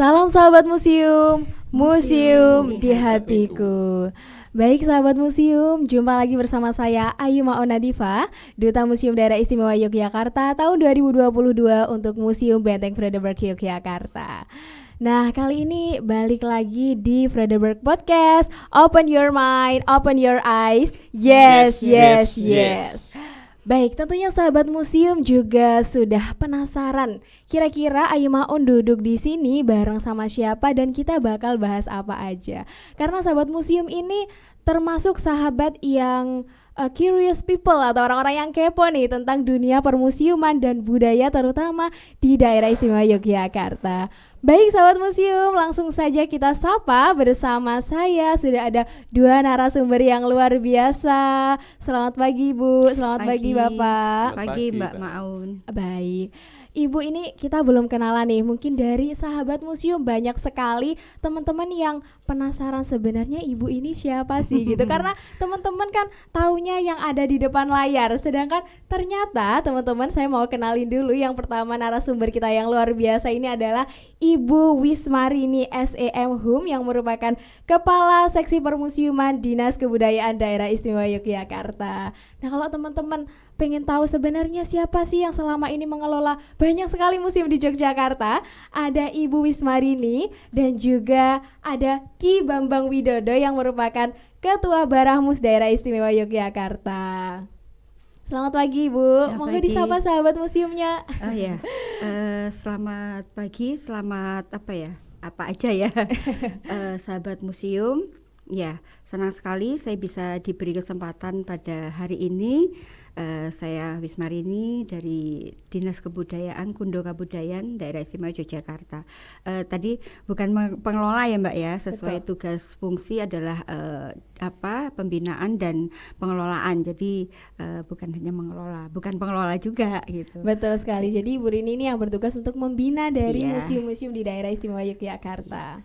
Salam sahabat museum, museum di hatiku. Baik sahabat museum, jumpa lagi bersama saya Ayu Maona Diva, Duta Museum Daerah Istimewa Yogyakarta tahun 2022 untuk Museum Benteng Frederberg Yogyakarta. Nah, kali ini balik lagi di Frederberg Podcast. Open your mind, open your eyes. Yes. Baik, tentunya sahabat museum juga sudah penasaran. Kira-kira Ayu Maun duduk di sini bareng sama siapa dan kita bakal bahas apa aja. Karena sahabat museum ini termasuk sahabat yang curious people atau orang-orang yang kepo nih tentang dunia permusiuman dan budaya terutama di daerah istimewa Yogyakarta. Baik sahabat museum, langsung saja kita sapa. Bersama saya sudah ada dua narasumber yang luar biasa. Selamat pagi Bu, selamat pagi Bapak. Pagi Mbak Maun. Baik, Ibu ini kita belum kenalan nih. Mungkin dari sahabat museum banyak sekali teman-teman yang penasaran sebenarnya Ibu ini siapa sih gitu. Karena teman-teman kan taunya yang ada di depan layar. Sedangkan ternyata teman-teman, saya mau kenalin dulu yang pertama narasumber kita yang luar biasa ini adalah Ibu Wismarini SEM Hum yang merupakan Kepala Seksi Permusiuman Dinas Kebudayaan Daerah Istimewa Yogyakarta. Nah, kalau teman-teman pengen tahu sebenarnya siapa sih yang selama ini mengelola banyak sekali museum di Yogyakarta, ada Ibu Wismarini dan juga ada Ki Bambang Widodo yang merupakan Ketua Barahmus Daerah Istimewa Yogyakarta. Selamat pagi Ibu, monggo disapa sahabat museumnya. Oh ya, selamat pagi, selamat apa aja ya, sahabat museum. Ya, senang sekali saya bisa diberi kesempatan pada hari ini. Saya Wismarini dari Dinas Kebudayaan Kundo Kabudayaan Daerah Istimewa Yogyakarta. Tadi bukan pengelola ya Mbak ya, sesuai Betul. tugas fungsi adalah pembinaan dan pengelolaan. Jadi bukan hanya mengelola, bukan pengelola juga gitu. Betul sekali. Jadi Ibu Rini ini yang bertugas untuk membina dari Iya. museum-museum di daerah istimewa Yogyakarta.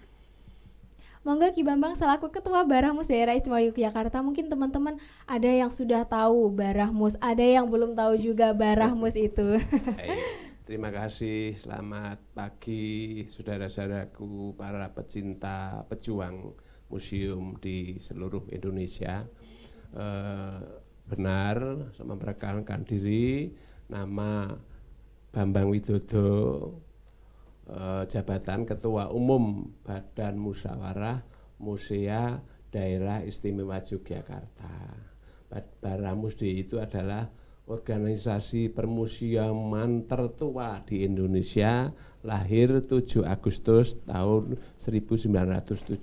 Monggo Ki Bambang selaku Ketua Barahmus Daerah Istimewa Yogyakarta, mungkin teman-teman ada yang sudah tahu Barahmus, ada yang belum tahu juga Barahmus itu. Baik, terima kasih. Selamat pagi saudara-saudaraku para pecinta pejuang museum di seluruh Indonesia. Benar, memperkenalkan diri, nama Bambang Widodo, jabatan Ketua Umum Badan Musyawarah Musea Daerah Istimewa Yogyakarta. Barahmus itu adalah organisasi permusiuman tertua di Indonesia, lahir 7 Agustus tahun 1971.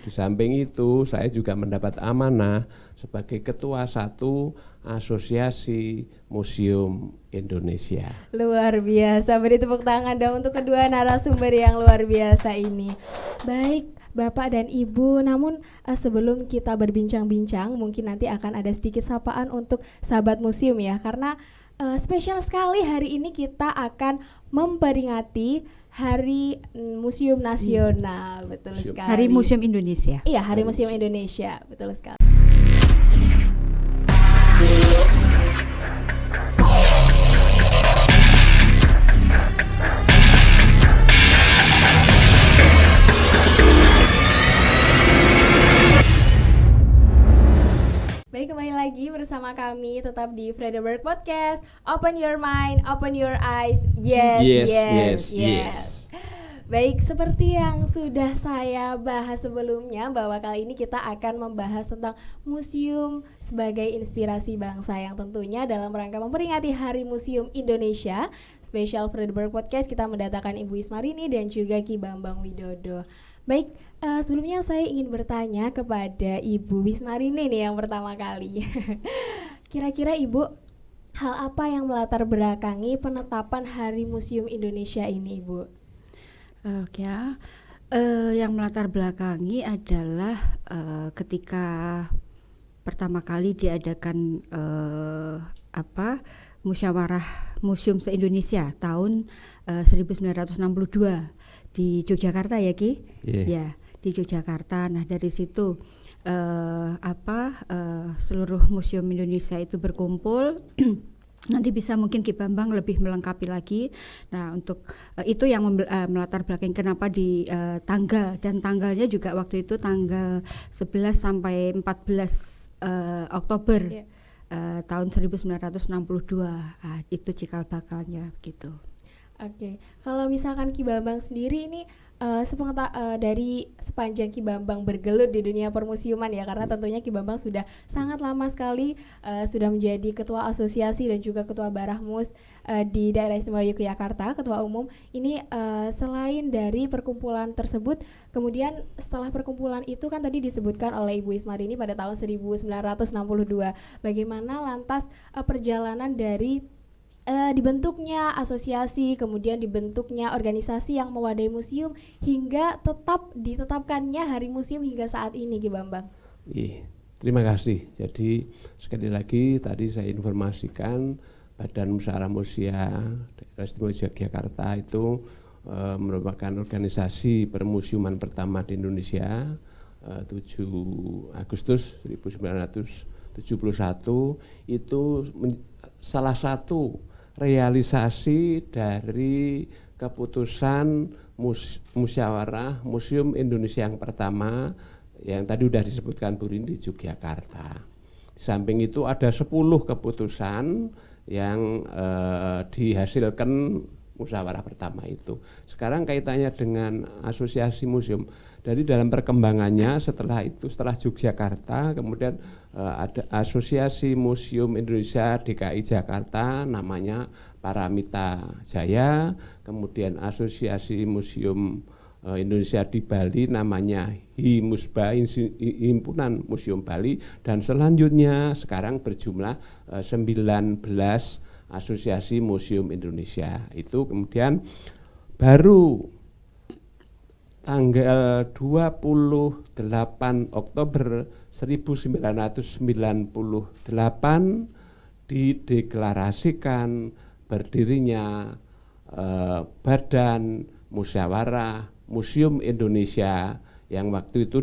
Di samping itu, saya juga mendapat amanah sebagai Ketua 1 Asosiasi Museum Indonesia. Luar biasa, beri tepuk tangan dong untuk kedua narasumber yang luar biasa ini. Baik Bapak dan Ibu, namun sebelum kita berbincang-bincang, mungkin nanti akan ada sedikit sapaan untuk sahabat museum ya, karena spesial sekali hari ini kita akan memperingati Hari Museum Nasional. Betul sekali. Hari Museum Indonesia. Iya, Hari Museum Indonesia, betul sekali. Baik, kembali lagi bersama kami tetap di Frederberg Podcast. Open your mind, open your eyes. Yes. Baik, seperti yang sudah saya bahas sebelumnya, bahwa kali ini kita akan membahas tentang museum sebagai inspirasi bangsa, yang tentunya dalam rangka memperingati Hari Museum Indonesia. Spesial Frederberg Podcast kita mendatangkan Ibu Wismarini dan juga Ki Bambang Widodo. Baik, sebelumnya saya ingin bertanya kepada Ibu Wismarini nih yang pertama kali. Kira-kira Ibu, hal apa yang melatar belakangi penetapan Hari Museum Indonesia ini, Ibu? Oke, yang melatar belakangi adalah ketika pertama kali diadakan musyawarah museum se-Indonesia tahun 1962 di Yogyakarta ya Ki? Ya, di Yogyakarta. Nah, dari situ seluruh museum Indonesia itu berkumpul Nanti bisa mungkin Ki Bambang lebih melengkapi lagi. Nah, untuk itu yang melatar belakang kenapa di tanggal, dan tanggalnya juga waktu itu tanggal 11 sampai 14 Oktober tahun 1962. Itu cikal bakalnya gitu. Oke, kalau misalkan Ki Bambang sendiri ini dari sepanjang Ki Bambang bergelut di dunia permusiuman ya, karena tentunya Ki Bambang sudah sangat lama sekali sudah menjadi ketua asosiasi dan juga ketua Barahmus di daerah istimewa Yogyakarta, ketua umum. Ini selain dari perkumpulan tersebut, kemudian setelah perkumpulan itu kan tadi disebutkan oleh Ibu Ismarini pada tahun 1962. Bagaimana lantas perjalanan dari dibentuknya asosiasi, kemudian dibentuknya organisasi yang mewadai museum, hingga ditetapkannya Hari Museum hingga saat ini, Ki Bambang? Terima kasih. Jadi sekali lagi tadi saya informasikan Badan Musyawarah Musia Daerah Istimewa Yogyakarta itu merupakan organisasi permusiuman pertama di Indonesia. 7 Agustus 1971 itu salah satu realisasi dari keputusan musyawarah Museum Indonesia yang pertama yang tadi sudah disebutkan Bu Rini di Yogyakarta. Di samping itu ada 10 keputusan yang dihasilkan musyawarah pertama itu. Sekarang kaitannya dengan asosiasi museum. Dari dalam perkembangannya setelah Yogyakarta, kemudian ada Asosiasi Museum Indonesia DKI Jakarta, namanya Paramita Jaya, kemudian Asosiasi Museum Indonesia di Bali, namanya HIMUSBA, Himpunan Museum Bali, dan selanjutnya sekarang berjumlah 19 Asosiasi Museum Indonesia. Itu kemudian baru tanggal 28 Oktober 1998 dideklarasikan berdirinya Badan Musyawarah Museum Indonesia, yang waktu itu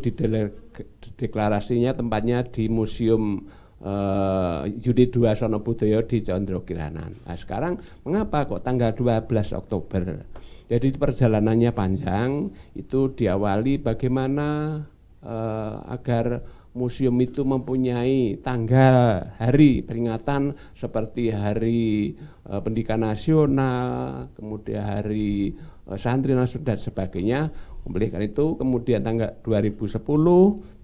deklarasinya tempatnya di Museum Yudi Dwasono Budoyo di Condro Kiranan. Nah, sekarang mengapa kok tanggal 12 Oktober? Jadi perjalanannya panjang, itu diawali bagaimana agar museum itu mempunyai tanggal hari peringatan seperti Hari Pendidikan Nasional, kemudian Hari Santri Nasional dan sebagainya. Oleh karena itu kemudian tanggal 2010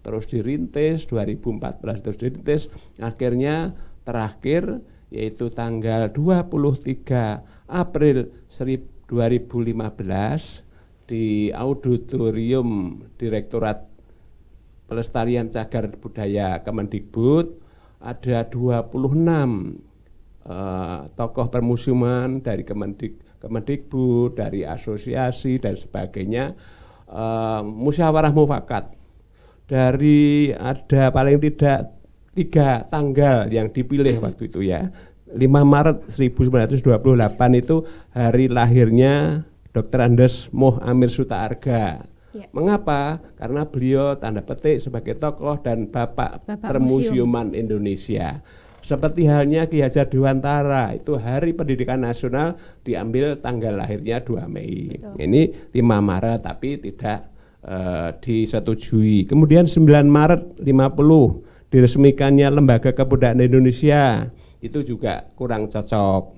terus dirintis, 2014 terus dirintis, akhirnya terakhir yaitu tanggal 23 April 2015 di Auditorium Direktorat Pelestarian Cagar Budaya Kemendikbud ada 26 tokoh permusiuman dari Kemendikbud, dari asosiasi dan sebagainya, musyawarah mufakat dari ada paling tidak 3 tanggal yang dipilih waktu itu ya. 5 Maret 1928 itu hari lahirnya Dr. Andes Moh Amir Sutaarga. Ya. Mengapa? Karena beliau tanda petik sebagai tokoh dan bapak permusiuman Indonesia. Seperti halnya Ki Hajar Dewantara, itu Hari Pendidikan Nasional diambil tanggal lahirnya 2 Mei. Betul. Ini 5 Maret tapi tidak disetujui. Kemudian 9 Maret 50 diresmikannya Lembaga Kebudayaan Indonesia. Itu juga kurang cocok.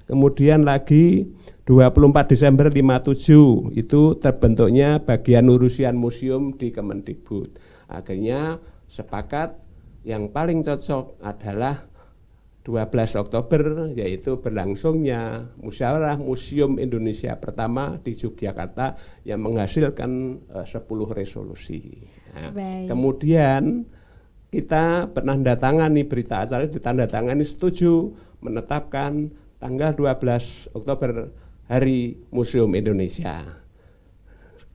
Kemudian lagi 24 Desember 57 itu terbentuknya Bagian Urusan Museum di Kemendikbud. Akhirnya sepakat yang paling cocok adalah 12 Oktober, yaitu berlangsungnya musyawarah Museum Indonesia pertama di Yogyakarta yang menghasilkan 10 resolusi. Nah, kemudian kita menandatangani berita acara, ditandatangani setuju menetapkan tanggal 12 Oktober Hari Museum Indonesia.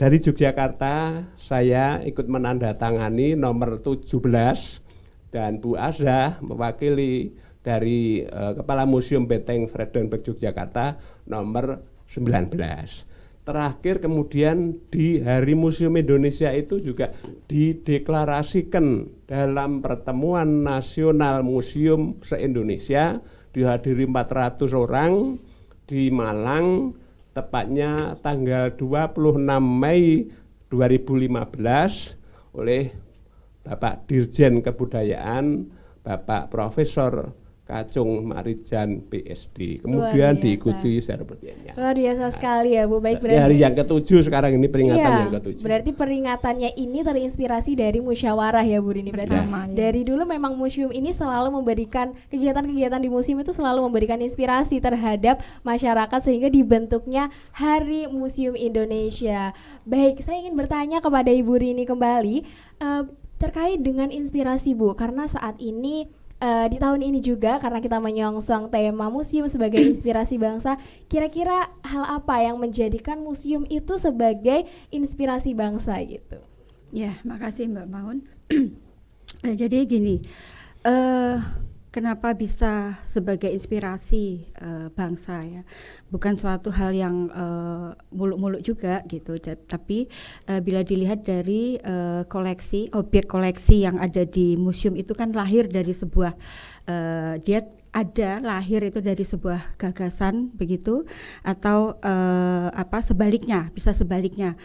Dari Yogyakarta saya ikut menandatangani nomor 17 dan Bu Azah mewakili dari Kepala Museum Beteng Vredenburg Yogyakarta nomor 19. Terakhir kemudian di Hari Museum Indonesia itu juga dideklarasikan dalam Pertemuan Nasional Museum se-Indonesia dihadiri 400 orang di Malang, tepatnya tanggal 26 Mei 2015 oleh Bapak Dirjen Kebudayaan, Bapak Profesor Kacung Marijan PSD. Kemudian diikuti seremonialnya. Luar biasa sekali ya Bu. Baik, berarti hari yang ke-7 sekarang ini peringatan iya, yang ke-7. Berarti peringatannya ini terinspirasi dari musyawarah ya Bu Rini. Berarti dari dulu memang museum ini selalu memberikan kegiatan-kegiatan di museum itu selalu memberikan inspirasi terhadap masyarakat sehingga dibentuknya Hari Museum Indonesia. Baik, saya ingin bertanya kepada Ibu Rini kembali terkait dengan inspirasi Bu, karena saat ini di tahun ini juga karena kita menyongsong tema museum sebagai inspirasi bangsa, kira-kira hal apa yang menjadikan museum itu sebagai inspirasi bangsa gitu? Ya, makasih Mbak Maun. Nah, jadi gini, kenapa bisa sebagai inspirasi bangsa ya? Bukan suatu hal yang muluk-muluk juga gitu, tapi bila dilihat dari koleksi, objek koleksi yang ada di museum itu kan lahir dari sebuah lahir itu dari sebuah gagasan begitu, atau sebaliknya, bisa sebaliknya,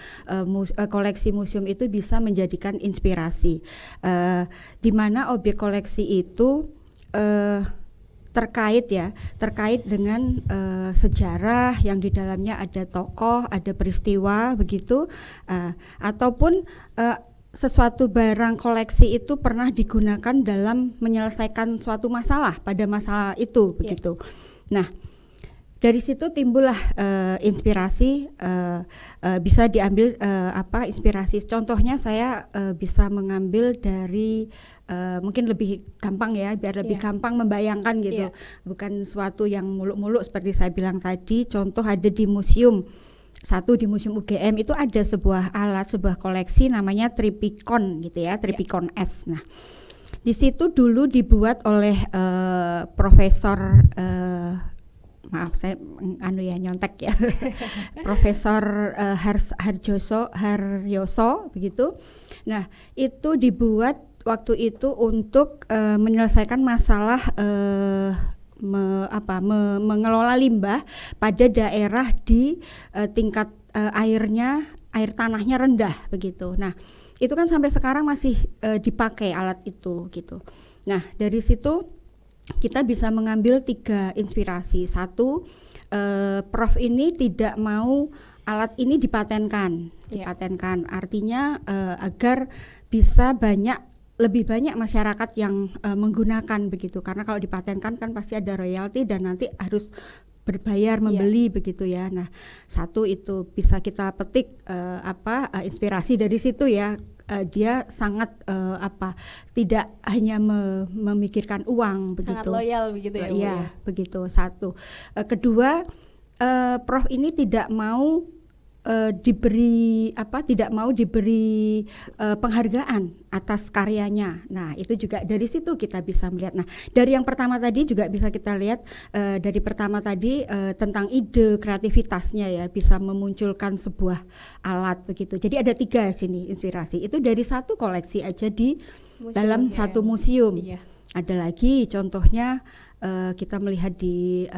koleksi museum itu bisa menjadikan inspirasi, di mana objek koleksi itu terkait dengan sejarah yang di dalamnya ada tokoh, ada peristiwa begitu, ataupun sesuatu barang koleksi itu pernah digunakan dalam menyelesaikan suatu masalah pada masalah itu begitu. Nah, dari situ timbullah inspirasi, bisa diambil inspirasi. Contohnya saya bisa mengambil dari mungkin lebih gampang ya, biar lebih gampang membayangkan gitu, bukan suatu yang muluk-muluk seperti saya bilang tadi. Contoh ada di museum di Museum UGM itu ada sebuah alat, sebuah koleksi namanya Tripicon gitu ya, Tripicon S. Nah, di situ dulu dibuat oleh Profesor maaf saya nyontek ya Profesor Haryoso begitu. Nah, itu dibuat waktu itu untuk menyelesaikan masalah mengelola limbah pada daerah di tingkat air tanahnya rendah begitu. Nah, itu kan sampai sekarang masih dipakai alat itu gitu. Nah, dari situ kita bisa mengambil 3 inspirasi. Satu, Prof ini tidak mau alat ini dipatenkan, artinya agar bisa lebih banyak masyarakat yang menggunakan begitu, karena kalau dipatenkan kan pasti ada royalti dan nanti harus berbayar membeli begitu ya. Nah, satu itu bisa kita petik inspirasi dari situ ya. Dia sangat tidak hanya memikirkan uang begitu. Sangat loyal begitu ya Bu ya. Begitu satu. Kedua, Prof ini tidak mau diberi penghargaan atas karyanya. Nah, itu juga dari situ kita bisa melihat. Nah, dari yang pertama tadi juga bisa kita lihat tentang ide kreativitasnya ya, bisa memunculkan sebuah alat begitu. Jadi ada 3 sini inspirasi. Itu dari satu koleksi aja di dalam satu museum. Iya. Ada lagi contohnya kita melihat di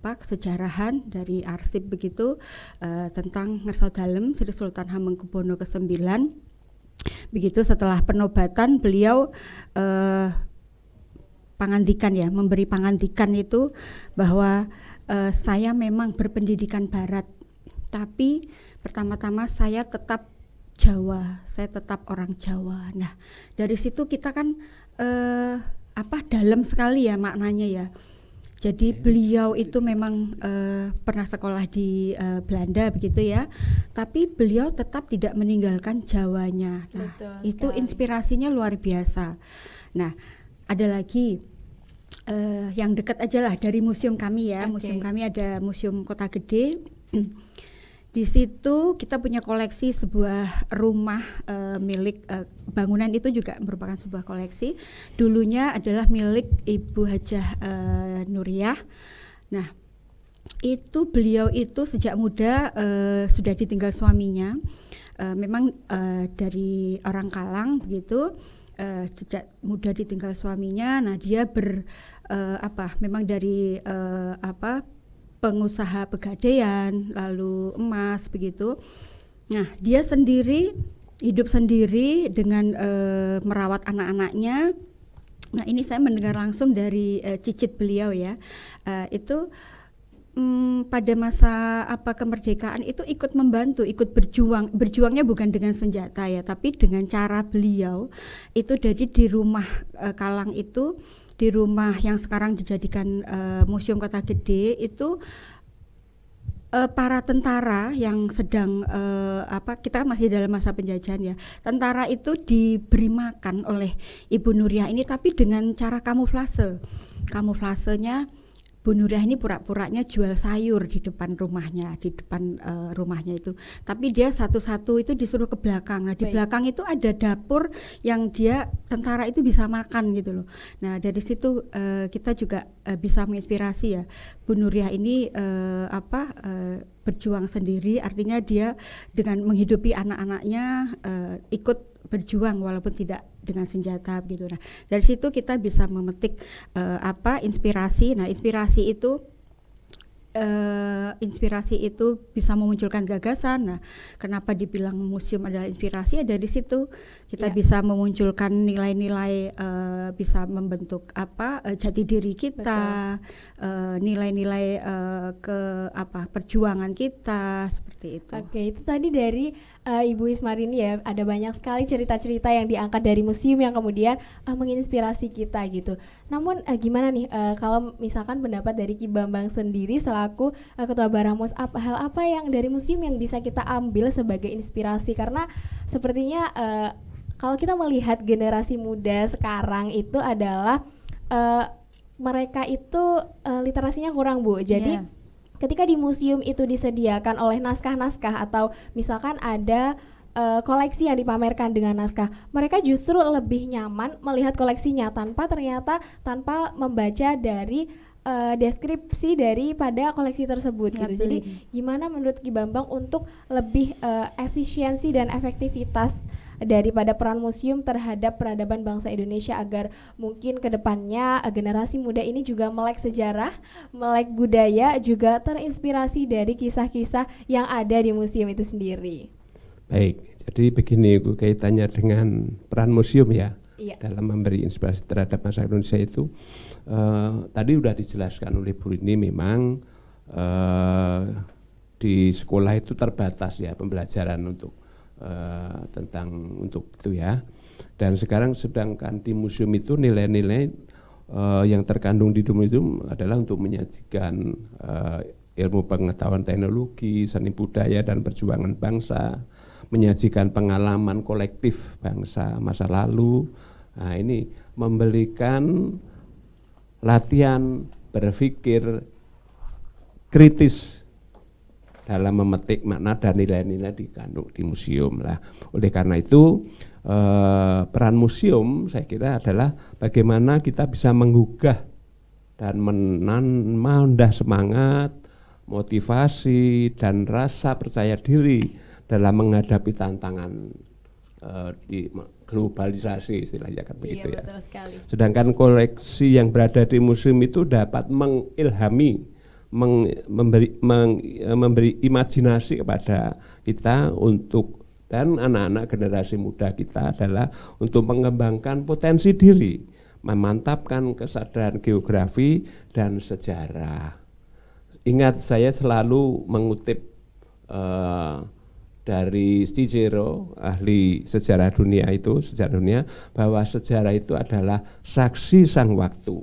kesejarahan dari arsip begitu, tentang Ngerso Dalem Sri Sultan Hamengkubuwono ke-9. Begitu setelah penobatan beliau memberi pangandikan itu bahwa saya memang berpendidikan barat, tapi pertama-tama saya tetap Jawa, saya tetap orang Jawa. Nah, dari situ kita kan dalam sekali ya maknanya ya. Jadi beliau itu memang pernah sekolah di Belanda begitu ya, tapi beliau tetap tidak meninggalkan Jawanya. Nah, itu inspirasinya luar biasa. Nah, ada lagi yang dekat aja lah dari museum kami ya. Museum kami ada Museum Kota Gede. Di situ kita punya koleksi sebuah rumah milik bangunan itu juga merupakan sebuah koleksi. Dulunya adalah milik Ibu Hajah Nuriyah. Nah, itu beliau itu sejak muda sudah ditinggal suaminya. Memang dari orang Kalang begitu. sejak muda ditinggal suaminya. Nah, dia memang dari pengusaha pegadaian, lalu emas begitu. Nah, dia hidup sendiri dengan merawat anak-anaknya. Nah, ini saya mendengar langsung dari cicit beliau ya. Itu pada masa kemerdekaan itu ikut membantu, ikut berjuangnya bukan dengan senjata ya, tapi dengan cara beliau itu. Jadi di rumah Kalang itu, di rumah yang sekarang dijadikan Museum Kota Gede itu, para tentara yang sedang kita masih dalam masa penjajahan ya, tentara itu diberi makan oleh Ibu Nuriah ini, tapi dengan cara kamuflasenya. Bu Nuriah ini pura-puranya jual sayur di depan rumahnya, itu. Tapi dia satu-satu itu disuruh ke belakang. Nah, di belakang itu ada dapur yang tentara itu bisa makan gitu loh. Nah, dari situ kita juga bisa menginspirasi ya. Bu Nuriah ini berjuang sendiri, artinya dia dengan menghidupi anak-anaknya ikut berjuang walaupun tidak dengan senjata gitu. Nah, dari situ kita bisa memetik inspirasi. Nah, inspirasi itu bisa memunculkan gagasan. Nah, kenapa dibilang museum adalah inspirasi? Ya dari situ kita bisa memunculkan nilai-nilai, bisa membentuk jati diri kita, nilai-nilai perjuangan kita, seperti itu. Oke, itu tadi dari Ibu Ismarini ya, ada banyak sekali cerita-cerita yang diangkat dari museum yang kemudian menginspirasi kita gitu. Namun gimana nih kalau misalkan pendapat dari Ki Bambang sendiri selaku Ketua Baramos, hal apa yang dari museum yang bisa kita ambil sebagai inspirasi? Karena sepertinya kalau kita melihat generasi muda sekarang itu adalah mereka itu literasinya kurang, Bu. Jadi ketika di museum itu disediakan oleh naskah-naskah atau misalkan ada koleksi yang dipamerkan dengan naskah, mereka justru lebih nyaman melihat koleksinya tanpa membaca dari deskripsi daripada koleksi tersebut gitu. Jadi gimana menurut Ki Bambang untuk lebih efisiensi dan efektivitas daripada peran museum terhadap peradaban bangsa Indonesia agar mungkin kedepannya generasi muda ini juga melek sejarah, melek budaya, juga terinspirasi dari kisah-kisah yang ada di museum itu sendiri. Baik, jadi begini Bu, kaitannya dengan peran museum ya dalam memberi inspirasi terhadap masyarakat Indonesia itu tadi sudah dijelaskan oleh Bu Rini, memang di sekolah itu terbatas ya pembelajaran untuk itu ya. Dan sekarang sedangkan di museum itu nilai-nilai yang terkandung di museum adalah untuk menyajikan ilmu pengetahuan teknologi, seni budaya dan perjuangan bangsa, menyajikan pengalaman kolektif bangsa masa lalu. Nah, ini memberikan latihan berpikir kritis dalam memetik makna dan nilai-nilai dikandung di museum lah. Oleh karena itu peran museum saya kira adalah bagaimana kita bisa menggugah dan menambah semangat, motivasi dan rasa percaya diri dalam menghadapi tantangan di globalisasi istilahnya kan begitu ya. Betul sekali. Sedangkan koleksi yang berada di museum itu dapat mengilhami, memberi imajinasi kepada kita untuk, dan anak-anak generasi muda kita adalah untuk mengembangkan potensi diri, memantapkan kesadaran geografi dan sejarah. Ingat, saya selalu mengutip dari Cicero, ahli sejarah dunia itu, bahwa sejarah itu adalah saksi sang waktu.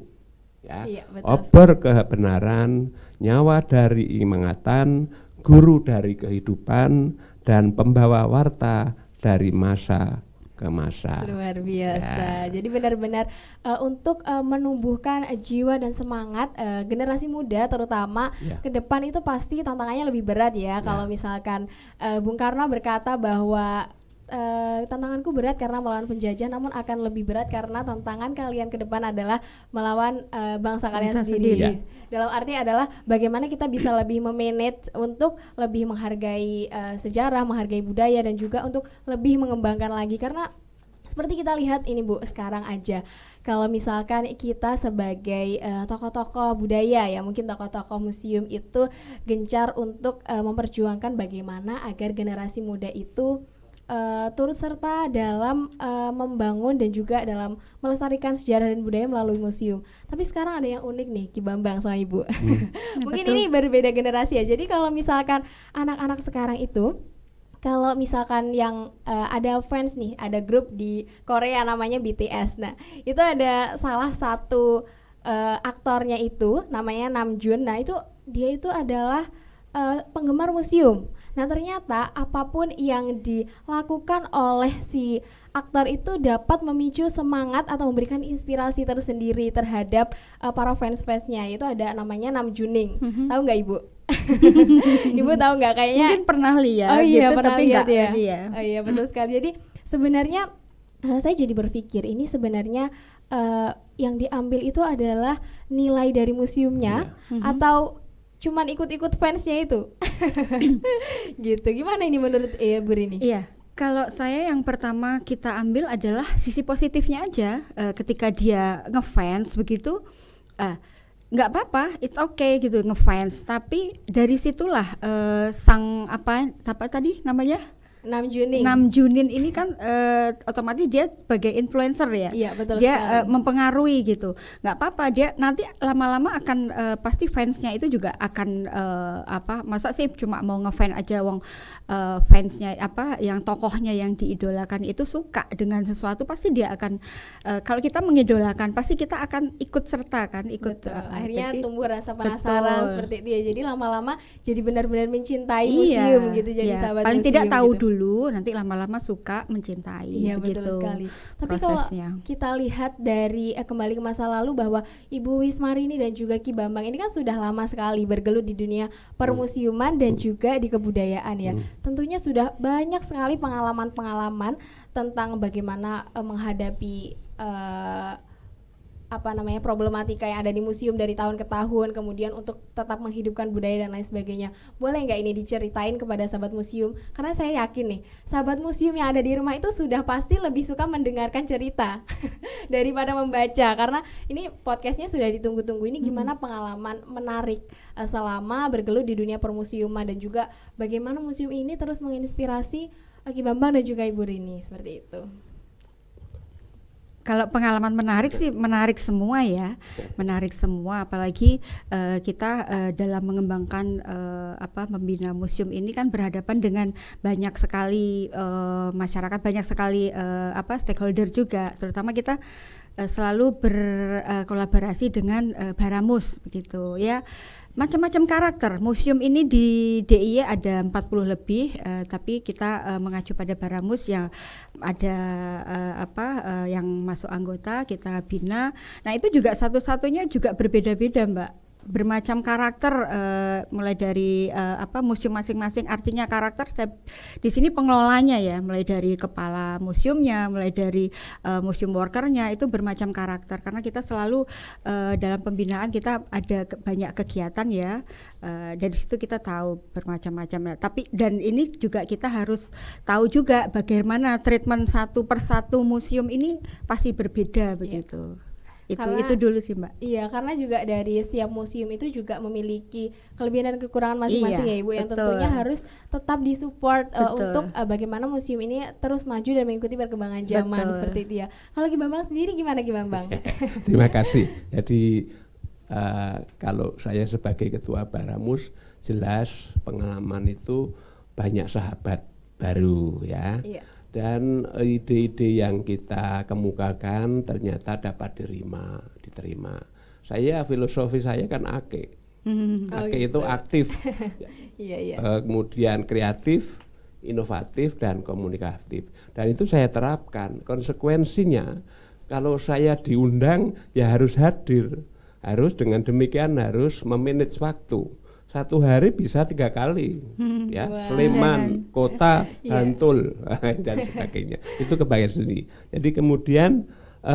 Ya, obor kebenaran, nyawa dari ingatan, guru dari kehidupan, dan pembawa warta dari masa ke masa. Luar biasa. Jadi benar-benar untuk menumbuhkan jiwa dan semangat generasi muda terutama ke depan itu pasti tantangannya lebih berat ya. Kalau misalkan Bung Karno berkata bahwa tantanganku berat karena melawan penjajah, namun akan lebih berat karena tantangan kalian ke depan adalah melawan bangsa kalian sendiri. Dalam arti adalah bagaimana kita bisa lebih memanage untuk lebih menghargai sejarah, menghargai budaya, dan juga untuk lebih mengembangkan lagi, karena Seperti kita lihat ini Bu, sekarang aja kalau misalkan kita sebagai tokoh-tokoh budaya ya, mungkin tokoh-tokoh museum itu gencar untuk memperjuangkan bagaimana agar generasi muda itu turut serta dalam membangun dan juga dalam melestarikan sejarah dan budaya melalui museum. Tapi sekarang ada yang unik nih, Ki Bambang sama Ibu. Mungkin Betul. ini berbeda generasi ya. Jadi kalau misalkan anak-anak sekarang itu, kalau misalkan yang ada fans nih, ada grup di Korea namanya BTS. Nah, itu ada salah satu aktornya itu namanya Namjoon. Nah, itu dia itu adalah penggemar museum. Nah, ternyata apapun yang dilakukan oleh si aktor itu dapat memicu semangat atau memberikan inspirasi tersendiri terhadap para fans-fansnya. Itu ada namanya Namjooning. Tahu nggak Ibu? Ibu tahu nggak kayaknya? Mungkin pernah lihat Oh iya, gitu, pernah tapi lihat nggak ya. iya. Oh iya, betul sekali. Jadi sebenarnya saya jadi berpikir ini sebenarnya yang diambil itu adalah nilai dari museumnya atau cuman ikut-ikut fansnya itu. Gitu. Gimana ini menurut Bu Rini? Iya, kalau saya yang pertama kita ambil adalah sisi positifnya aja. Ketika dia ngefans begitu, nggak apa-apa, it's okay gitu ngefans. Tapi dari situlah sang apa tadi namanya? Namjooning. Namjoonin ini kan otomatis dia sebagai influencer ya. Iya, betul Dia sekali. mempengaruhi gitu. Nggak apa-apa, dia nanti lama-lama akan pasti fansnya itu juga akan masa sih cuma mau ngefans aja wong fansnya yang tokohnya yang diidolakan itu suka dengan sesuatu, pasti dia akan kalau kita mengidolakan pasti kita akan ikut serta kan, ikut Betul. Akhirnya jadi, tumbuh rasa penasaran betul. seperti itu ya. Jadi lama-lama jadi benar-benar mencintai Iya, museum gitu, jadi iya. sahabat Paling museum tidak tahu gitu. dulu, nanti lama-lama suka mencintai. Iya, begitu betul sekali. Tapi prosesnya. kalau kita lihat dari kembali ke masa lalu bahwa Ibu Wismarini dan juga Ki Bambang ini kan sudah lama sekali bergelut di dunia permusiuman dan juga di kebudayaan ya. Tentunya sudah banyak sekali pengalaman-pengalaman tentang bagaimana menghadapi problematika yang ada di museum dari tahun ke tahun, kemudian untuk tetap menghidupkan budaya dan lain sebagainya. Boleh nggak ini diceritain kepada sahabat museum? Karena saya yakin nih, sahabat museum yang ada di rumah itu sudah pasti lebih suka mendengarkan cerita daripada membaca. Karena ini podcastnya sudah ditunggu-tunggu. Ini gimana pengalaman menarik selama bergelut di dunia permusiuman dan juga bagaimana museum ini terus menginspirasi Ki Bambang dan juga Ibu Rini, seperti itu. Kalau pengalaman menarik sih menarik semua ya, menarik semua. Apalagi kita dalam mengembangkan membina museum ini kan berhadapan dengan banyak sekali masyarakat, banyak sekali stakeholder juga. Terutama kita selalu berkolaborasi dengan Baramus begitu ya. Macam-macam karakter. Museum ini di DIY ada 40 lebih, tapi kita mengacu pada Baramus yang ada yang masuk anggota kita bina. Nah, itu juga satu-satunya juga berbeda-beda, Mbak. Bermacam karakter, mulai dari museum masing-masing. Artinya karakter di sini pengelolanya ya, mulai dari kepala museumnya, mulai dari museum workernya, itu bermacam karakter. Karena kita selalu dalam pembinaan kita ada banyak kegiatan ya, dari situ kita tahu bermacam-macam. Tapi dan ini juga kita harus tahu juga bagaimana treatment satu persatu museum ini pasti berbeda begitu. Itu dulu sih Mbak. Iya, karena juga dari setiap museum itu juga memiliki kelebihan dan kekurangan masing-masing ya Ibu, yang tentunya harus tetap disupport untuk bagaimana museum ini terus maju dan mengikuti perkembangan zaman seperti itu ya. Kalau Ki Bambang sendiri gimana Ki Bambang? Terima kasih. Jadi kalau saya sebagai ketua Baramus, jelas pengalaman itu banyak sahabat baru ya. Iya. Dan ide-ide yang kita kemukakan ternyata dapat diterima. Saya filosofi saya kan ake. Ake itu aktif. Iya. Kemudian kreatif, inovatif dan komunikatif. Dan itu saya terapkan. Konsekuensinya kalau saya diundang ya harus hadir. Harus dengan demikian harus memanage waktu. Satu hari bisa 3 kali ya. Wow. Sleman, Kota, Bantul dan sebagainya. Itu kebayang sendiri. Jadi kemudian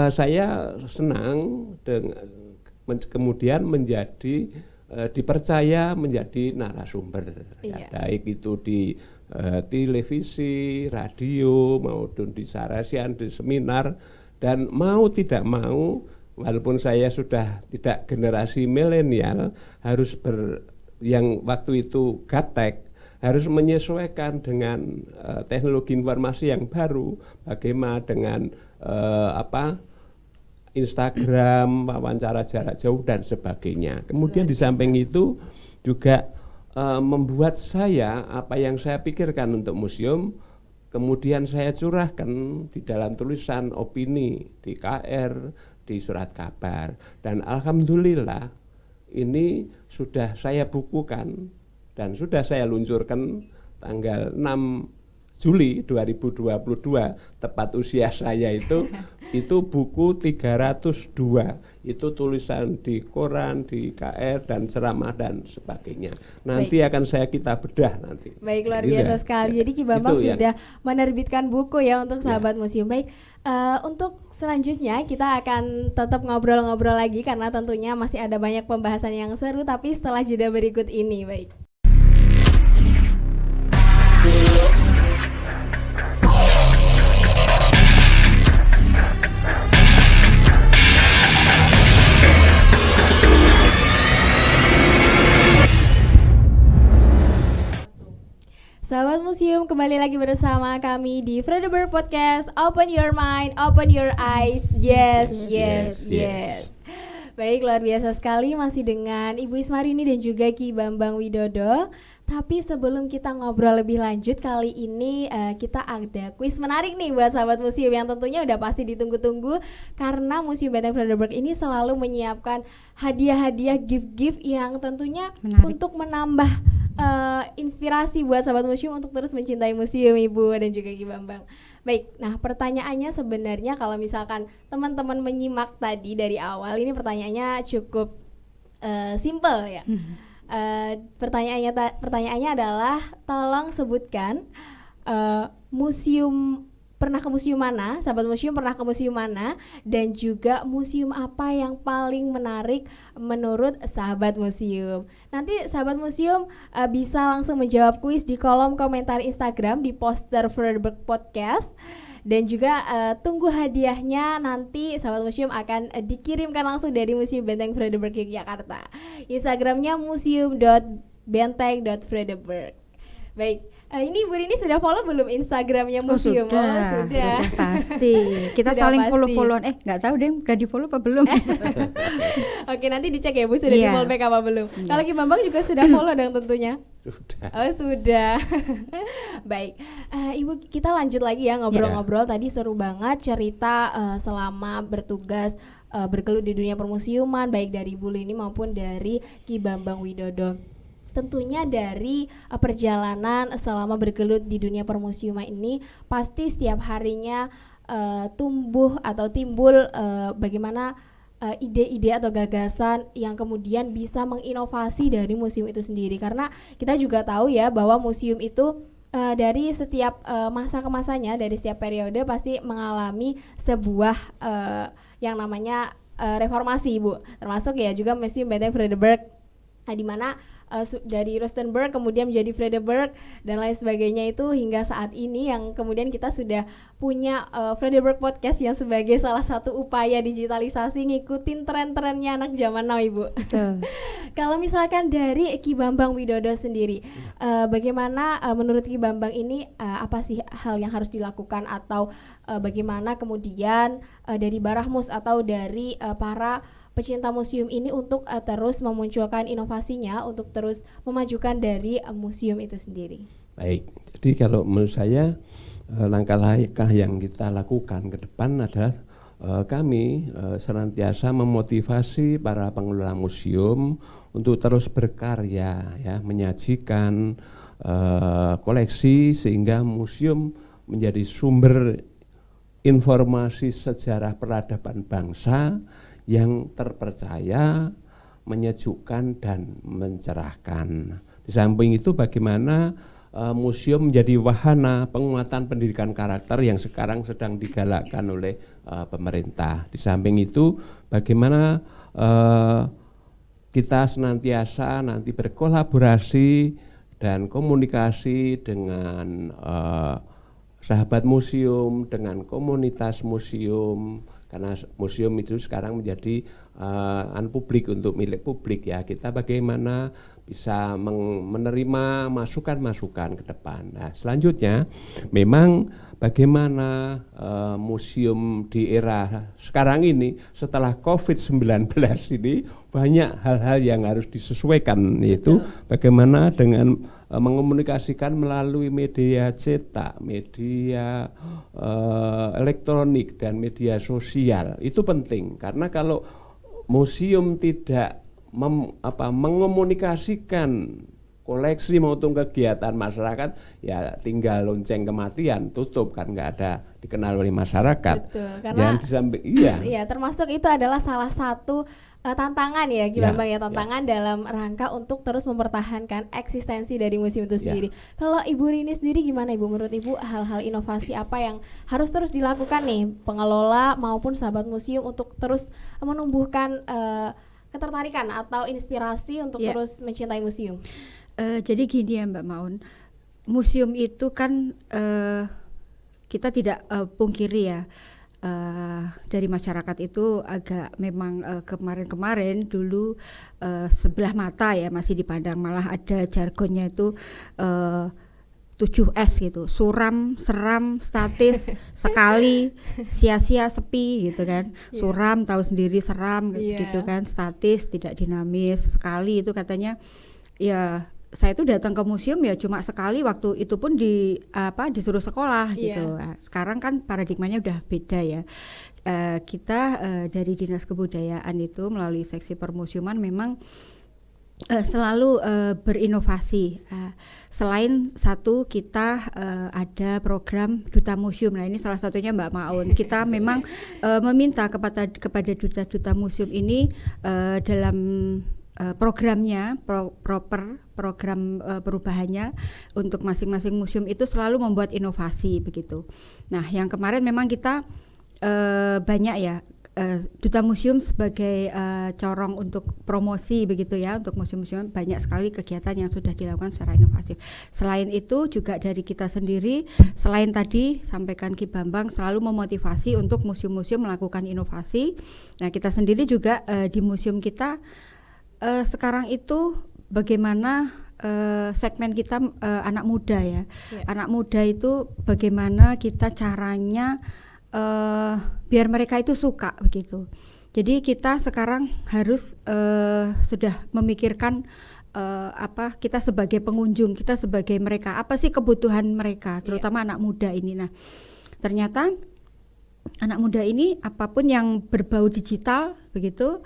saya senang kemudian menjadi dipercaya menjadi narasumber, Iya. baik itu di televisi, radio, maupun di sarasian, di seminar, dan mau tidak mau, walaupun saya sudah tidak generasi milenial, harus yang waktu itu gaptek, harus menyesuaikan dengan teknologi informasi yang baru, bagaimana dengan Instagram, wawancara jarak jauh dan sebagainya. Kemudian di samping itu juga membuat saya apa yang saya pikirkan untuk museum, kemudian saya curahkan di dalam tulisan opini di KR, di surat kabar, dan alhamdulillah ini sudah saya bukukan dan sudah saya luncurkan tanggal 6 Juli 2022, tepat usia saya itu buku 302, itu tulisan di koran, di KR dan ceramah dan sebagainya. Nanti akan kita bedah nanti. Baik, luar biasa sekali. Jadi Ki Bambang sudah menerbitkan buku ya untuk sahabat museum. Baik, untuk selanjutnya kita akan tetap ngobrol-ngobrol lagi karena tentunya masih ada banyak pembahasan yang seru, tapi setelah jeda berikut ini. Baik. Sahabat museum, kembali lagi bersama kami di Frederberg Podcast. Open your mind, open your eyes. Yes. Baik, luar biasa sekali masih dengan Ibu Ismarini dan juga Ki Bambang Widodo. Tapi sebelum kita ngobrol lebih lanjut, kali ini kita ada kuis menarik nih buat sahabat museum yang tentunya udah pasti ditunggu-tunggu, karena Museum Benteng Frederberg ini selalu menyiapkan hadiah-hadiah gift-gift yang tentunya menarik untuk menambah inspirasi buat sahabat museum untuk terus mencintai museum, Ibu dan juga Ki Bambang. Baik, nah pertanyaannya sebenarnya kalau misalkan teman-teman menyimak tadi dari awal, ini pertanyaannya cukup simple ya. Pertanyaannya adalah tolong sebutkan museum, pernah ke museum mana, sahabat museum pernah ke museum mana, dan juga museum apa yang paling menarik menurut sahabat museum. Nanti sahabat museum bisa langsung menjawab kuis di kolom komentar Instagram di poster Frederberg Podcast. Dan juga tunggu hadiahnya, nanti sahabat museum akan dikirimkan langsung dari Museum Benteng Frederberg Yogyakarta. Instagramnya museum.benteng.frederberg. Baik, ini Bu Rini sudah follow belum Instagramnya museum? Sudah pasti. Kita Sudah saling pasti. follow-followan. Nggak tahu deh, udah di follow apa belum? Oke, nanti dicek ya Bu, sudah di follow back apa belum. Kalau Ki Bambang juga sudah follow dong tentunya. Sudah. Oh sudah. Baik, Ibu, kita lanjut lagi ya ngobrol-ngobrol. Tadi seru banget cerita selama bertugas bergelut di dunia permusiuman, baik dari Bu Rini maupun dari Ki Bambang Widodo. Tentunya dari perjalanan selama bergelut di dunia permusiuman ini, pasti setiap harinya tumbuh atau timbul bagaimana ide-ide atau gagasan yang kemudian bisa menginovasi dari museum itu sendiri. Karena kita juga tahu ya bahwa museum itu dari setiap masa ke masanya, dari setiap periode pasti mengalami sebuah yang namanya reformasi, Bu. Termasuk ya juga Museum Benteng Frederberg, di mana dari Rustenburg kemudian menjadi Frederberg dan lain sebagainya, itu hingga saat ini yang kemudian kita sudah punya Frederberg Podcast yang sebagai salah satu upaya digitalisasi ngikutin tren-trennya anak zaman now, Ibu. Kalau misalkan dari Ki Bambang Widodo sendiri, bagaimana menurut Ki Bambang ini apa sih hal yang harus dilakukan atau bagaimana kemudian dari Barahmus atau dari para pecinta museum ini untuk terus memunculkan inovasinya, untuk terus memajukan dari museum itu sendiri? Baik, jadi kalau menurut saya langkah-langkah yang kita lakukan ke depan adalah kami senantiasa memotivasi para pengelola museum untuk terus berkarya, ya, menyajikan koleksi sehingga museum menjadi sumber informasi sejarah peradaban bangsa yang terpercaya, menyejukkan dan mencerahkan. Di samping itu bagaimana museum menjadi wahana penguatan pendidikan karakter yang sekarang sedang digalakkan oleh pemerintah. Di samping itu bagaimana kita senantiasa nanti berkolaborasi dan komunikasi dengan sahabat museum, dengan komunitas museum, karena museum itu sekarang menjadi publik, untuk milik publik ya. Kita bagaimana bisa menerima masukan-masukan ke depan. Nah, selanjutnya memang bagaimana museum di era sekarang ini setelah COVID-19 ini banyak hal-hal yang harus disesuaikan, yaitu bagaimana dengan mengomunikasikan melalui media cetak, media elektronik dan media sosial. Itu penting karena kalau museum tidak mengomunikasikan koleksi maupun kegiatan masyarakat, ya tinggal lonceng kematian, tutup, kan nggak ada dikenal oleh masyarakat. Betul, karena iya, termasuk itu adalah salah satu tantangan ya Bambang ya, tantangan dalam rangka untuk terus mempertahankan eksistensi dari museum itu sendiri. Kalau Ibu Rini sendiri gimana Ibu? Menurut Ibu hal-hal inovasi apa yang harus terus dilakukan nih pengelola maupun sahabat museum untuk terus menumbuhkan ketertarikan atau inspirasi untuk terus mencintai museum? Jadi gini ya Mbak Maun, museum itu kan kita tidak pungkiri ya, dari masyarakat itu agak memang kemarin-kemarin dulu sebelah mata ya, masih dipandang, malah ada jargonnya itu 7S gitu, suram, seram, statis, sekali, sia-sia, sepi gitu kan. Suram tahu sendiri, seram gitu kan, statis, tidak dinamis. Sekali itu katanya ya, saya itu datang ke museum ya cuma sekali, waktu itu pun disuruh sekolah gitu. Nah, sekarang kan paradigmanya udah beda ya. Kita dari Dinas Kebudayaan itu melalui seksi permusiuman memang selalu berinovasi. Selain satu, kita ada program Duta Museum. Nah, ini salah satunya Mbak Maun. Kita memang meminta kepada duta-duta museum ini dalam programnya, program perubahannya untuk masing-masing museum itu selalu membuat inovasi begitu. Nah, yang kemarin memang kita banyak ya, Duta Museum sebagai corong untuk promosi begitu ya, untuk museum-museum banyak sekali kegiatan yang sudah dilakukan secara inovatif. Selain itu juga dari kita sendiri, selain tadi sampaikan Ki Bambang selalu memotivasi untuk museum-museum melakukan inovasi. Nah, kita sendiri juga di museum kita sekarang itu bagaimana segmen kita anak muda ya. Anak muda itu bagaimana kita caranya biar mereka itu suka begitu. Jadi kita sekarang harus sudah memikirkan kita sebagai pengunjung, kita sebagai mereka, apa sih kebutuhan mereka, terutama anak muda ini. Nah, ternyata anak muda ini apapun yang berbau digital begitu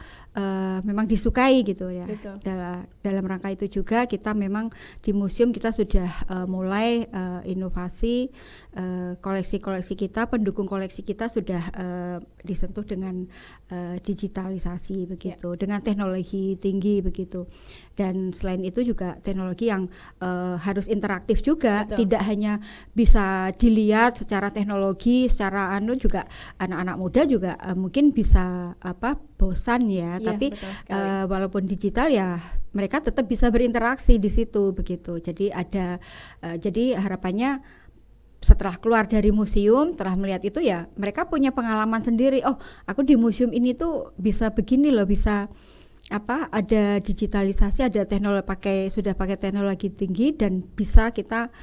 memang disukai gitu ya. Dalam rangka itu juga kita memang di museum kita sudah mulai inovasi, koleksi-koleksi kita, pendukung koleksi kita sudah disentuh dengan digitalisasi begitu, dengan teknologi tinggi begitu. Dan selain itu juga teknologi yang harus interaktif juga, tidak hanya bisa dilihat secara teknologi, secara juga anak-anak muda juga mungkin bisa bosan ya, tapi walaupun digital ya mereka tetap bisa berinteraksi di situ begitu. Jadi jadi harapannya setelah keluar dari museum, setelah melihat itu ya mereka punya pengalaman sendiri. Oh, aku di museum ini tuh bisa begini loh, bisa ada digitalisasi, ada teknologi, sudah pakai teknologi tinggi dan bisa kita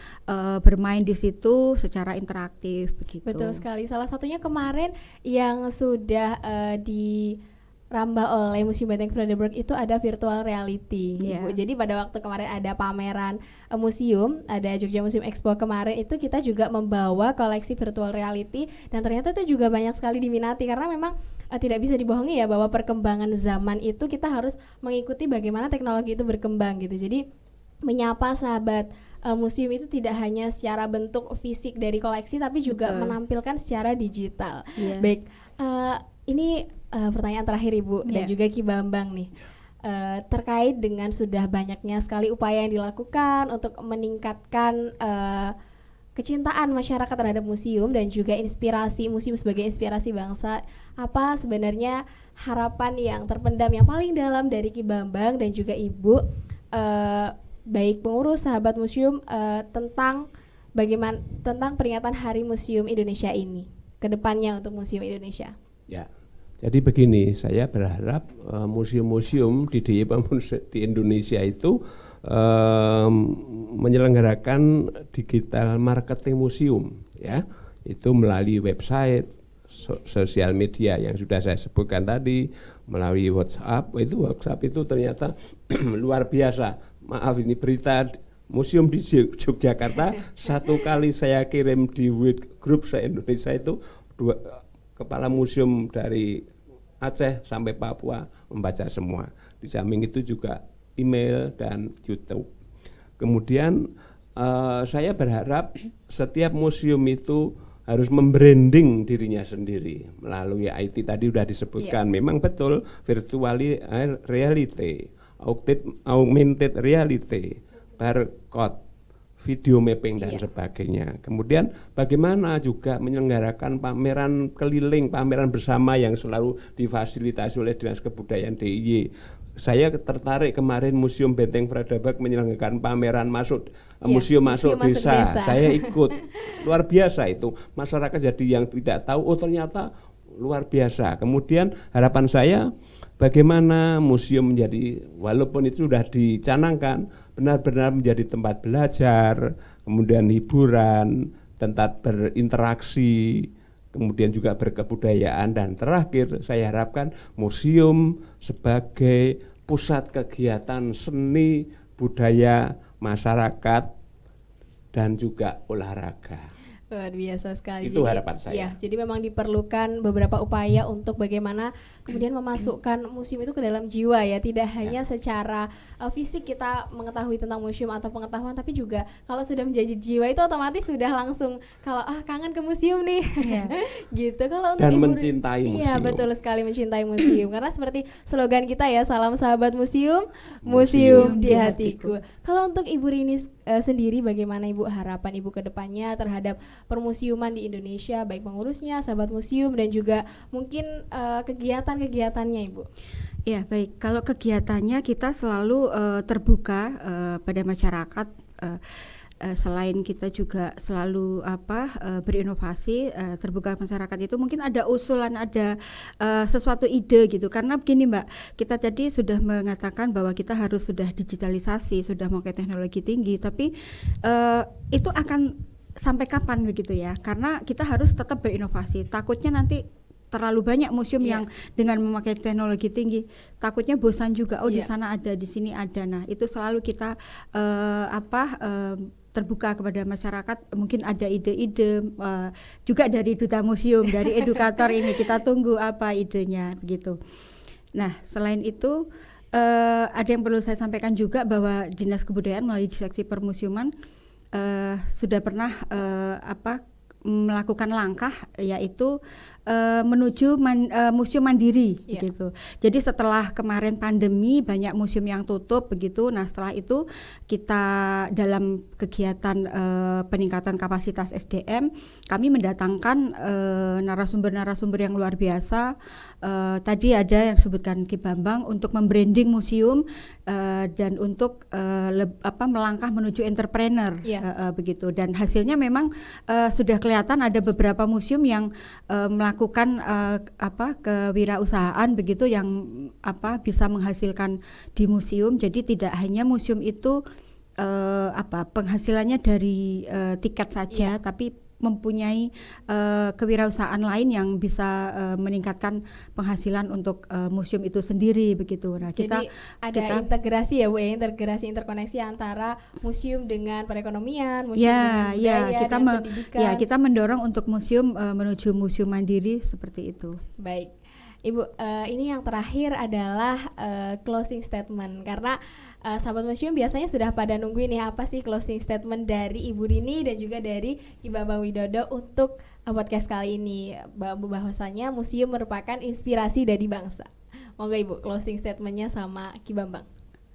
bermain di situ secara interaktif begitu. Betul sekali. Salah satunya kemarin yang sudah dirambah oleh Museum Benteng Frederberg itu ada virtual reality. Ibu. Jadi pada waktu kemarin ada pameran museum, ada Jogja Museum Expo kemarin, itu kita juga membawa koleksi virtual reality dan ternyata itu juga banyak sekali diminati karena memang tidak bisa dibohongi ya bahwa perkembangan zaman itu kita harus mengikuti bagaimana teknologi itu berkembang gitu. Jadi menyapa sahabat museum itu tidak hanya secara bentuk fisik dari koleksi tapi juga menampilkan secara digital. Baik, ini pertanyaan terakhir Ibu dan juga Ki Bambang nih. Terkait dengan sudah banyaknya sekali upaya yang dilakukan untuk meningkatkan kecintaan masyarakat terhadap museum dan juga inspirasi museum sebagai inspirasi bangsa, apa sebenarnya harapan yang terpendam yang paling dalam dari Ki Bambang dan juga Ibu, baik pengurus sahabat museum, tentang peringatan Hari Museum Indonesia ini ke depannya untuk Museum Indonesia? Ya, jadi begini, saya berharap museum-museum di di Indonesia itu menyelenggarakan digital marketing museum, ya, itu melalui website, sosial media yang sudah saya sebutkan tadi, melalui WhatsApp itu ternyata luar biasa. Maaf, ini berita museum di Yogyakarta, satu kali saya kirim di grup se-Indonesia itu kepala museum dari Aceh sampai Papua membaca semua. Di samping itu juga email dan YouTube. Kemudian saya berharap setiap museum itu harus membranding dirinya sendiri melalui IT tadi sudah disebutkan. Memang betul, virtual reality, augmented reality, barcode, video mapping dan sebagainya. Kemudian bagaimana juga menyelenggarakan pameran keliling, pameran bersama yang selalu difasilitasi oleh Dinas Kebudayaan DIY. Saya tertarik kemarin Museum Benteng Frederik menyelenggarakan pameran museum masuk desa. Saya ikut. Luar biasa itu. Masyarakat jadi yang tidak tahu, oh ternyata luar biasa. Kemudian harapan saya bagaimana museum menjadi, walaupun itu sudah dicanangkan, benar-benar menjadi tempat belajar, kemudian hiburan, tempat berinteraksi, kemudian juga berkebudayaan, dan terakhir saya harapkan museum sebagai pusat kegiatan seni, budaya, masyarakat, dan juga olahraga. Luar biasa sekali. Itu harapan saya. Ya, jadi memang diperlukan beberapa upaya untuk bagaimana kemudian memasukkan museum itu ke dalam jiwa ya, tidak hanya secara fisik kita mengetahui tentang museum atau pengetahuan, tapi juga kalau sudah menjadi jiwa itu otomatis sudah langsung kalau kangen ke museum nih. Gitu. Kalau untuk dan Ibu mencintai museum. Iya, betul sekali, mencintai museum. Karena seperti slogan kita ya, salam sahabat museum, museum di hatiku. Kalau untuk Ibu Rini sendiri, bagaimana Ibu harapan Ibu ke depannya terhadap permuseuman di Indonesia, baik pengurusnya, sahabat museum, dan juga mungkin kegiatan-kegiatannya Ibu? Ya, baik. Kalau kegiatannya kita selalu terbuka pada masyarakat. Selain kita juga selalu berinovasi, terbuka masyarakat itu mungkin ada usulan, ada sesuatu ide gitu. Karena begini Mbak, kita tadi sudah mengatakan bahwa kita harus sudah digitalisasi, sudah memakai teknologi tinggi, tapi itu akan sampai kapan begitu ya? Karena kita harus tetap berinovasi. Takutnya nanti terlalu banyak museum yang dengan memakai teknologi tinggi, takutnya bosan juga. Di sana ada, di sini ada. Nah, itu selalu kita terbuka kepada masyarakat. Mungkin ada ide-ide juga dari duta museum, dari edukator ini, kita tunggu apa idenya begitu. Nah, selain itu ada yang perlu saya sampaikan juga bahwa Dinas Kebudayaan melalui Seksi Permuseuman sudah pernah melakukan langkah, yaitu menuju museum mandiri gitu. Jadi setelah kemarin pandemi banyak museum yang tutup begitu. Nah, setelah itu kita dalam kegiatan peningkatan kapasitas SDM, kami mendatangkan narasumber-narasumber yang luar biasa. Tadi ada yang disebutkan Ki Bambang untuk membranding museum dan untuk melangkah menuju entrepreneur begitu. Dan hasilnya memang sudah kelihatan ada beberapa museum yang melakukan kewirausahaan begitu yang bisa menghasilkan di museum. Jadi tidak hanya museum itu penghasilannya dari tiket saja, tapi mempunyai kewirausahaan lain yang bisa meningkatkan penghasilan untuk museum itu sendiri begitu. Nah, jadi ada integrasi ya Bu, integrasi interkoneksi antara museum dengan perekonomian, museum dengan budaya dan pendidikan. Kita mendorong untuk museum menuju museum mandiri seperti itu. Baik. Ibu, ini yang terakhir adalah closing statement, karena sahabat museum biasanya sudah pada nungguin nih apa sih closing statement dari Ibu Rini dan juga dari Ki Bambang Widodo untuk podcast kali ini, bahwasanya museum merupakan inspirasi dari bangsa. Monggo Ibu, closing statementnya sama Ki Bambang.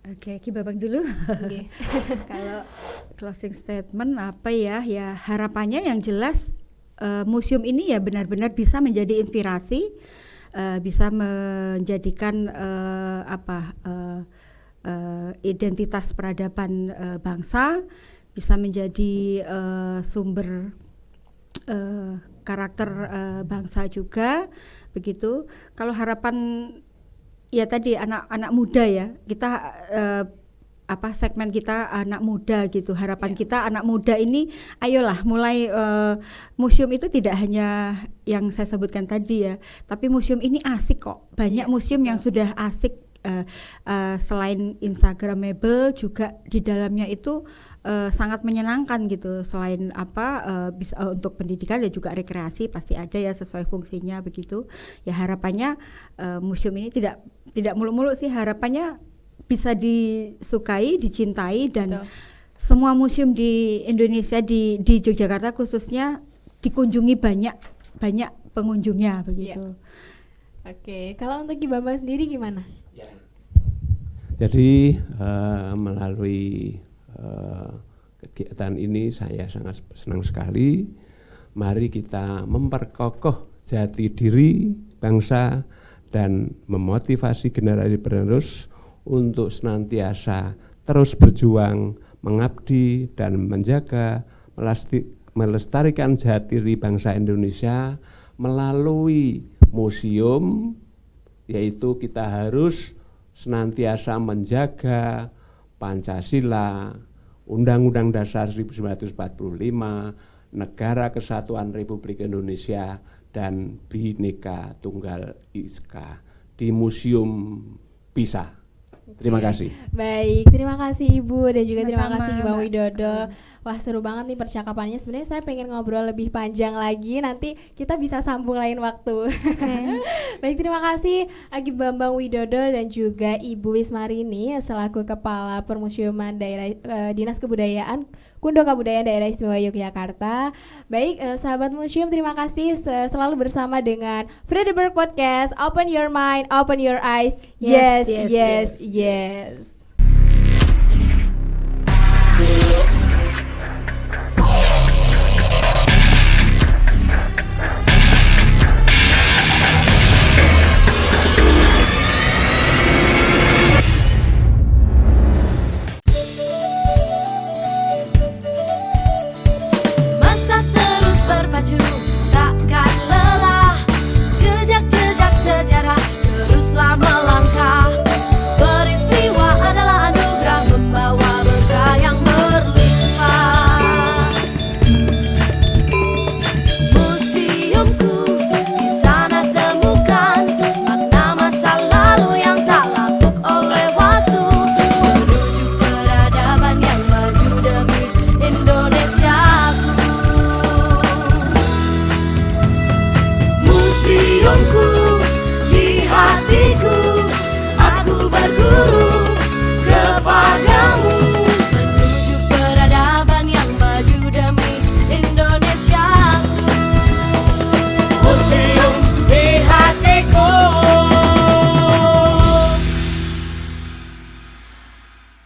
Oke, Ki Babang dulu. Oke. Kalau closing statement apa ya? Ya harapannya yang jelas museum ini ya benar-benar bisa menjadi inspirasi, bisa menjadikan identitas peradaban bangsa, bisa menjadi sumber karakter bangsa juga, begitu. Kalau harapan ya tadi anak-anak muda ya, kita segmen kita anak muda gitu. Harapan kita anak muda ini ayolah mulai museum itu tidak hanya yang saya sebutkan tadi ya, tapi museum ini asik kok. Banyak museum yang sudah asik, selain instagramable juga di dalamnya itu sangat menyenangkan gitu. Selain bisa untuk pendidikan dan juga rekreasi pasti ada ya sesuai fungsinya begitu. Ya harapannya museum ini tidak mulu-mulu sih, harapannya bisa disukai, dicintai, dan semua museum di Indonesia di Yogyakarta khususnya dikunjungi banyak pengunjungnya begitu. Oke, kalau untuk Ki Bambang sendiri gimana? Jadi melalui kegiatan ini saya sangat senang sekali. Mari kita memperkokoh jati diri bangsa dan memotivasi generasi penerus untuk senantiasa terus berjuang, mengabdi dan menjaga, melestarikan jati diri bangsa Indonesia melalui museum, yaitu kita harus senantiasa menjaga Pancasila, Undang-Undang Dasar 1945, Negara Kesatuan Republik Indonesia, dan Bhinneka Tunggal Ika di Museum PISA. Terima kasih. Baik, terima kasih Ibu dan juga terima Sama-sama, kasih Bang Mbak. Widodo. Wah, seru banget nih percakapannya. Sebenarnya saya pengen ngobrol lebih panjang lagi, nanti kita bisa sambung lain waktu. Baik, terima kasih Ki Bambang Widodo dan juga Ibu Wismarini selaku Kepala Permusiuman Daerah Dinas Kebudayaan Kundo Kabudayaan Daerah Istimewa Yogyakarta. Baik, sahabat museum, terima kasih selalu bersama dengan Freddyberg Podcast. Open your mind, open your eyes. Yes.